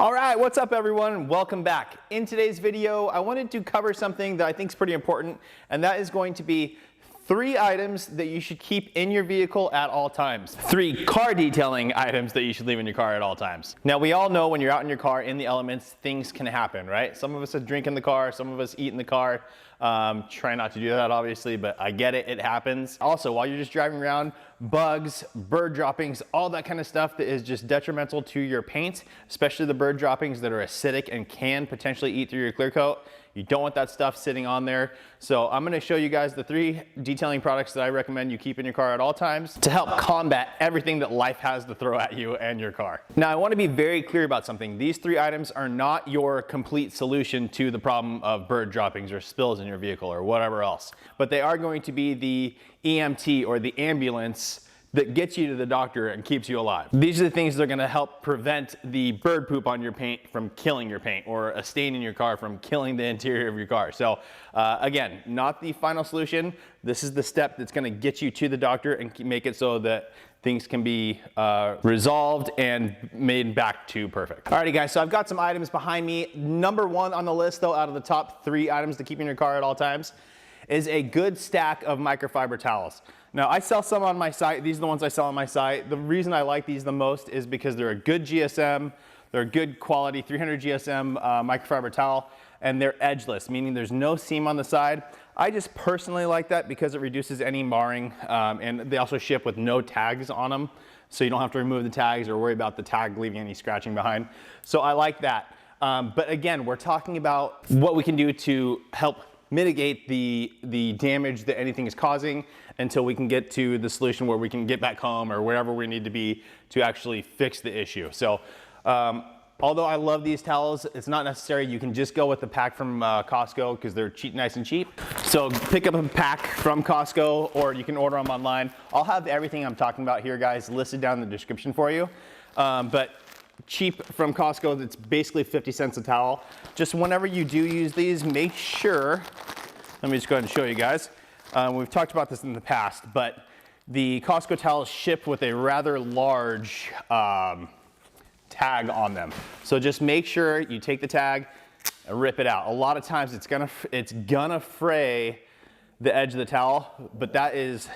All right, what's up everyone? Welcome back. In today's video, I wanted to cover something that I think is pretty important, and that is going to be 3 items that you should keep in your vehicle at all times. 3 car detailing items that you should leave in your car at all times. Now, we all know when you're out in your car in the elements, things can happen, right? Some of us drink in the car, some of us eat in the car. Try not to do that, obviously, but I get it, it happens. Also, while you're just driving around, bugs, bird droppings, all that kind of stuff that is just detrimental to your paint, especially the bird droppings that are acidic and can potentially eat through your clear coat. You don't want that stuff sitting on there. So I'm gonna show you guys the 3 detailing products that I recommend you keep in your car at all times to help combat everything that life has to throw at you and your car. Now, I wanna be very clear about something. These 3 items are not your complete solution to the problem of bird droppings or spills in your vehicle or whatever else, but they are going to be the EMT or the ambulance that gets you to the doctor and keeps you alive. These are the things that are gonna help prevent the bird poop on your paint from killing your paint, or a stain in your car from killing the interior of your car. So again, not the final solution. This is the step that's gonna get you to the doctor and make it so that things can be resolved and made back to perfect. Alrighty guys, so I've got some items behind me. Number 1 on the list though, out of the top 3 items to keep in your car at all times, is a good stack of microfiber towels. Now, I sell some on my site. These are the ones I sell on my site. The reason I like these the most is because they're a good GSM, they're a good quality 300 GSM microfiber towel, and they're edgeless, meaning there's no seam on the side. I just personally like that because it reduces any marring, and they also ship with no tags on them, so you don't have to remove the tags or worry about the tag leaving any scratching behind. So I like that. But again, we're talking about what we can do to help mitigate the damage that anything is causing until we can get to the solution where we can get back home or wherever we need to be to actually fix the issue. So although I love these towels, it's not necessary. You can just go with the pack from Costco because they're cheap, nice and cheap. So pick up a pack from Costco, or you can order them online. I'll have everything I'm talking about here, guys, listed down in the description for you. But cheap from Costco, that's basically 50 cents a towel. Just whenever you do use these, make sure, let me just go ahead and show you guys. We've talked about this in the past, but the Costco towels ship with a rather large tag on them. So just make sure you take the tag and rip it out. A lot of times it's gonna fray the edge of the towel, but that is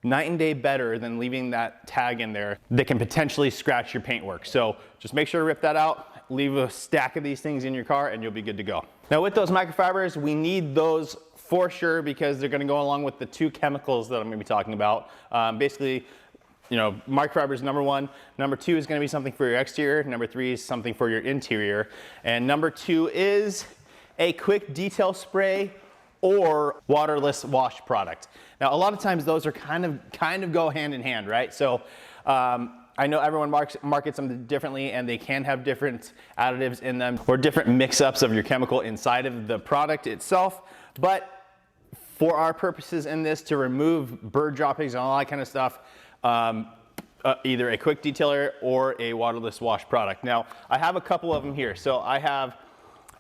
night and day better than leaving that tag in there that can potentially scratch your paintwork. So just make sure to rip that out, leave a stack of these things in your car, and you'll be good to go. Now with those microfibers, we need those for sure because they're gonna go along with the 2 chemicals that I'm gonna be talking about. Basically, you know, microfiber is number 1. Number 2 is gonna be something for your exterior. Number 3 is something for your interior. And number 2 is a quick detail spray or waterless wash product. Now, a lot of times those are kind of go hand in hand, right? So I know everyone markets them differently, and they can have different additives in them or different mix-ups of your chemical inside of the product itself. But for our purposes in this, to remove bird droppings and all that kind of stuff, either a quick detailer or a waterless wash product. Now, I have a couple of them here. So I have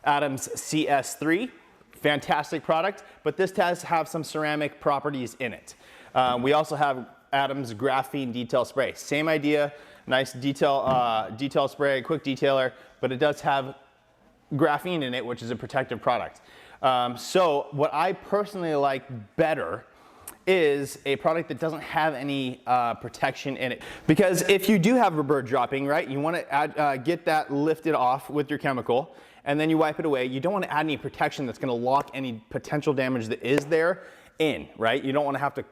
Adams CS3. Fantastic product, but this does have some ceramic properties in it. We also have Adams Graphene Detail Spray. Same idea, nice detail spray, quick detailer, but it does have graphene in it, which is a protective product. So what I personally like better is a product that doesn't have any protection in it. Because if you do have a bird dropping, right, you want to get that lifted off with your chemical, and then you wipe it away. You don't want to add any protection that's going to lock any potential damage that is there in, right? You don't want to have to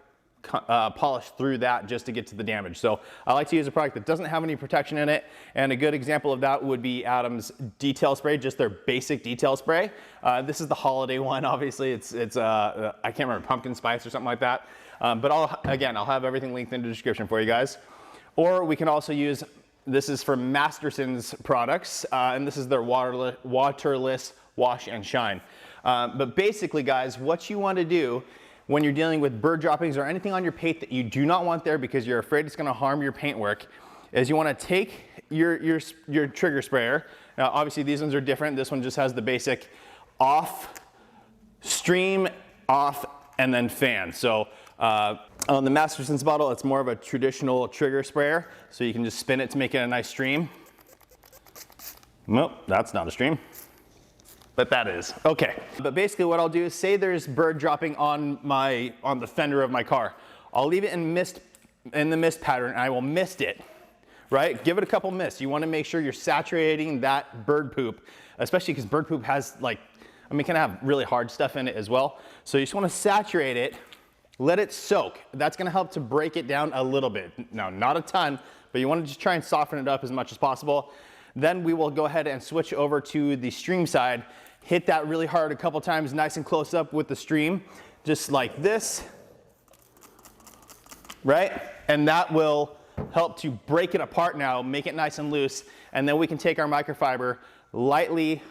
polish through that just to get to the damage. So I like to use a product that doesn't have any protection in it, and a good example of that would be Adams Detail Spray, just their basic detail spray. This is the holiday one, obviously. It's I can't remember, pumpkin spice or something like that. But I'll have everything linked in the description for you guys. Or we can also use, this is from Masterson's products, and this is their waterless wash and shine. But basically, guys, what you want to do when you're dealing with bird droppings or anything on your paint that you do not want there because you're afraid it's going to harm your paintwork, is you want to take your trigger sprayer. Now, obviously, these ones are different. This one just has the basic off, stream, off, and then fan. So on the Masterson's bottle, it's more of a traditional trigger sprayer. So you can just spin it to make it a nice stream. Nope, that's not a stream. But that is. Okay. But basically what I'll do is, say there's bird dropping on the fender of my car. I'll leave it in the mist pattern, and I will mist it, right? Give it a couple mists. You want to make sure you're saturating that bird poop, especially because bird poop has can have really hard stuff in it as well. So you just want to saturate it, let it soak. That's going to help to break it down a little bit. Now, not a ton, but you want to just try and soften it up as much as possible. Then we will go ahead and switch over to the stream side. Hit that really hard a couple times, nice and close up with the stream, just like this, right? And that will help to break it apart now, make it nice and loose, and then we can take our microfiber, lightly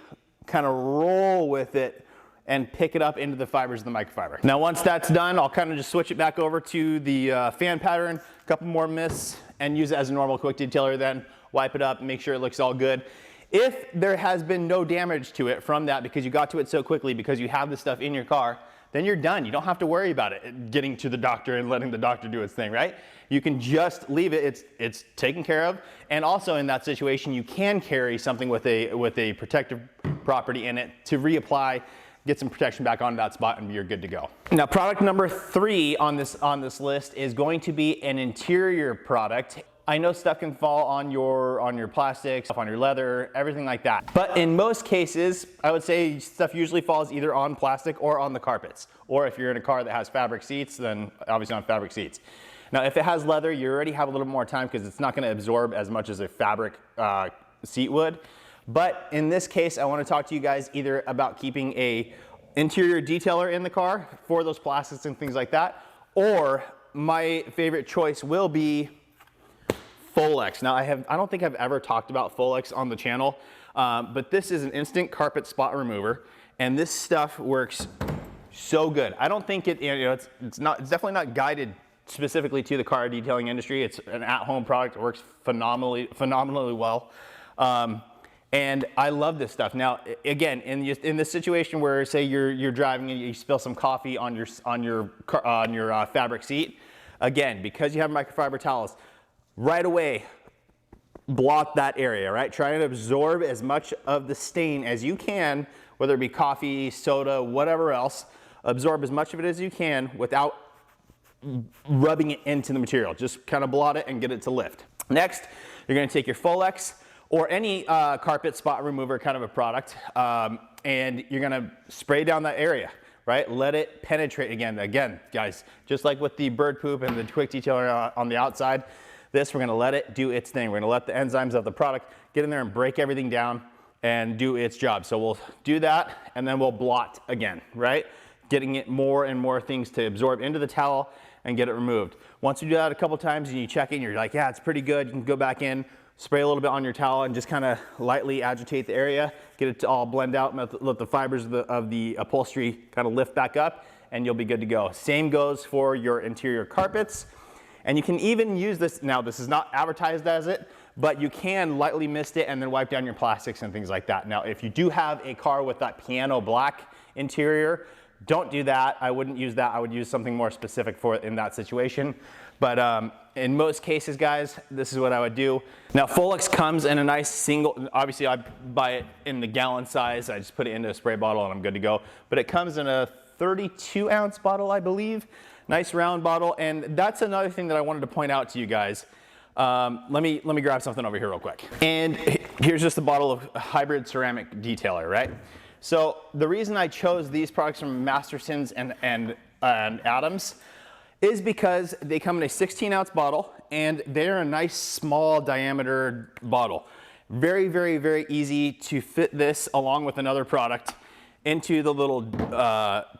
kind of roll with it and pick it up into the fibers of the microfiber. Now once that's done, I'll kind of just switch it back over to the fan pattern, a couple more mists, and use it as a normal quick detailer, then wipe it up, make sure it looks all good. If there has been no damage to it from that because you got to it so quickly because you have this stuff in your car, then you're done. You don't have to worry about it getting to the doctor and letting the doctor do its thing, right? You can just leave it, it's taken care of. And also in that situation, you can carry something with a protective property in it to reapply, get some protection back on that spot, and you're good to go. Now, product number 3 on this list is going to be an interior product. I know stuff can fall on your plastics, on your leather, everything like that. But in most cases, I would say stuff usually falls either on plastic or on the carpets. Or if you're in a car that has fabric seats, then obviously on fabric seats. Now, if it has leather, you already have a little more time because it's not going to absorb as much as a fabric seat would. But in this case, I want to talk to you guys either about keeping a interior detailer in the car for those plastics and things like that, or my favorite choice will be Folex. Now, I don't think I've ever talked about Folex on the channel, but this is an instant carpet spot remover, and this stuff works so good. I don't think it's definitely not guided specifically to the car detailing industry. It's an at-home product. It works phenomenally well. And I love this stuff. Now, again, in this situation where, say, you're driving and you spill some coffee on your fabric seat, again, because you have microfiber towels, right away, blot that area, right? Try and absorb as much of the stain as you can, whether it be coffee, soda, whatever else. Absorb as much of it as you can without rubbing it into the material. Just kind of blot it and get it to lift. Next, you're going to take your Folex or any carpet spot remover kind of a product, and you're going to spray down that area, right? Let it penetrate again, guys, just like with the bird poop and the quick detailer on the outside, we're going to let it do its thing. We're going to let the enzymes of the product get in there and break everything down and do its job. So we'll do that, and then we'll blot again, right? Getting it more and more things to absorb into the towel and get it removed. Once you do that a couple times and you check in, you're like, yeah, it's pretty good. You can go back in, spray a little bit on your towel, and just kind of lightly agitate the area, get it to all blend out, let the fibers of the upholstery kind of lift back up, and you'll be good to go. Same goes for your interior carpets. And you can even use this, now this is not advertised as it, but you can lightly mist it and then wipe down your plastics and things like that. Now, if you do have a car with that piano black interior, don't do that. I wouldn't use that. I would use something more specific for it in that situation. But in most cases, guys, this is what I would do. Now, Folex comes in a nice single, obviously I buy it in the gallon size. I just put it into a spray bottle and I'm good to go. But it comes in a 32-ounce bottle, I believe. Nice round bottle. And that's another thing that I wanted to point out to you guys. Let me grab something over here real quick. And here's just a bottle of hybrid ceramic detailer, right? So the reason I chose these products from Masterson's and Adams is because they come in a 16-ounce bottle and they're a nice small diameter bottle. Very, very, very easy to fit this along with another product into the little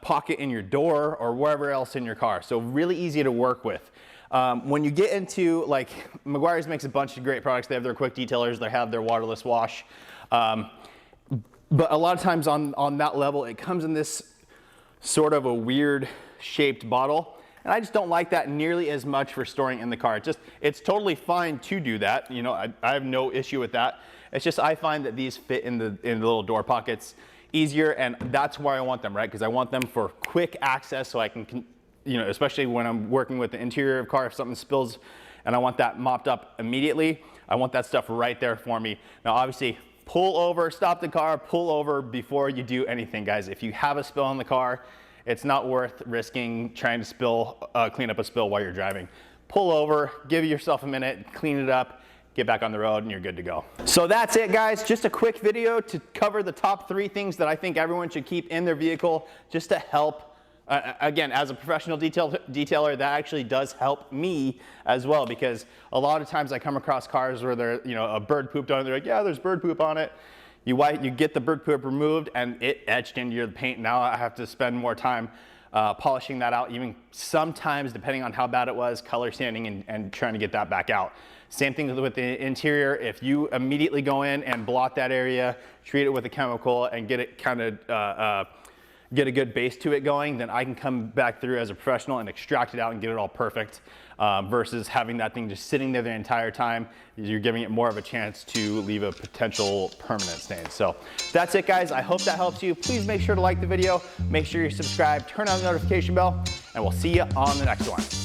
pocket in your door or wherever else in your car. So really easy to work with. When you get into, like, Meguiar's makes a bunch of great products. They have their quick detailers, they have their waterless wash. But a lot of times on that level, it comes in this sort of a weird shaped bottle. And I just don't like that nearly as much for storing in the car. It's totally fine to do that. You know, I have no issue with that. It's just I find that these fit in the little door pockets easier, and that's why I want them, right? Because I want them for quick access so I can, you know, especially when I'm working with the interior of the car, if something spills and I want that mopped up immediately, I want that stuff right there for me. Now, obviously, pull over, stop the car, pull over before you do anything, guys. If you have a spill in the car, it's not worth risking trying to clean up a spill while you're driving. Pull over, give yourself a minute, clean it up, get back on the road, and you're good to go. So that's it, guys. Just a quick video to cover the top 3 things that I think everyone should keep in their vehicle just to help. Again, as a professional detailer, that actually does help me as well, because a lot of times I come across cars where there, a bird pooped on it. They're like, yeah, there's bird poop on it. You get the bird poop removed and it etched into your paint. Now I have to spend more time polishing that out, even sometimes, depending on how bad it was, color sanding and trying to get that back out. Same thing with the interior. If you immediately go in and blot that area, treat it with a chemical and get it kind of get a good base to it going, then I can come back through as a professional and extract it out and get it all perfect, versus having that thing just sitting there the entire time. You're giving it more of a chance to leave a potential permanent stain. So that's it, guys. I hope that helps you. Please make sure to like the video, make sure you're subscribed, turn on the notification bell, and we'll see you on the next one.